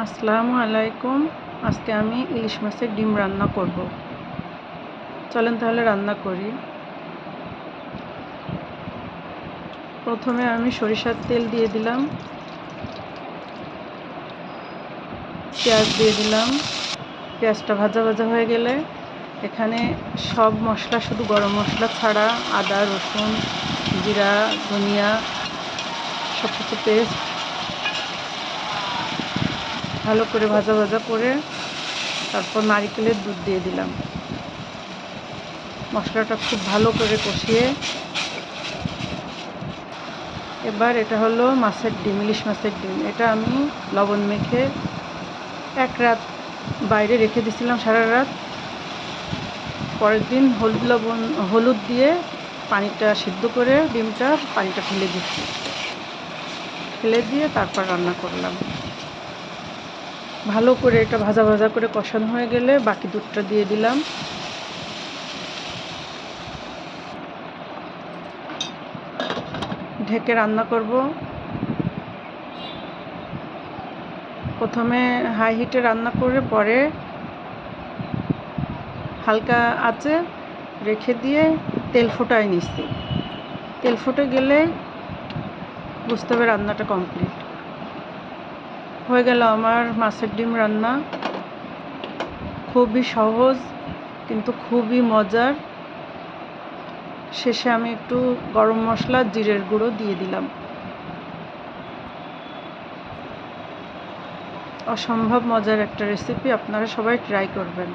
আসসালামু আলাইকুম। আজকে আমি ইলিশ মাছের ডিম রান্না করব। চলেন তাহলে রান্না করি। প্রথমে আমি সরিষার তেল দিয়ে দিলাম, পেঁয়াজ দিয়ে দিলাম। পেঁয়াজটা ভাজা ভাজা হয়ে গেলে এখানে সব মশলা, শুধু গরম মশলা ছাড়া আদা, রসুন, জিরা, ধনিয়া সব কিছু পেস্ট ভালো করে ভাজা ভাজা করে তারপর নারকেলের দুধ দিয়ে দিলাম। মশলাটা খুব ভালো করে কষিয়ে এবার এটা হলো মাছের ডিম, ইলিশ মাছের ডিম। এটা আমি লবণ মেখে এক রাত বাইরে রেখে দিয়েছিলাম, সারা রাত। পরের দিন হলুদ দিয়ে পানিটা সিদ্ধ করে পানিটা ফেলে দিয়ে তারপর রান্না করলাম। ভালো করে এটা ভাজা ভাজা করে কষানো হয়ে গেলে বাকি দুধটা দিয়ে দিলাম। ঢেকে রান্না করব। প্রথমে হাই হিটে রান্না করে পরে হালকা আঁচে রেখে দিয়ে তেল ফোটায় নিচ্ছি। তেল ফুটে গেলে বুঝতে হবে রান্নাটা কমপ্লিট হয়ে গেল। আমার মাছের ডিম রান্না খুবই সহজ কিন্তু খুবই মজার। শেষে আমি একটু গরম মশলা, জিরের গুঁড়ো দিয়ে দিলাম। অসম্ভব মজার একটা রেসিপি, আপনারা সবাই ট্রাই করবেন।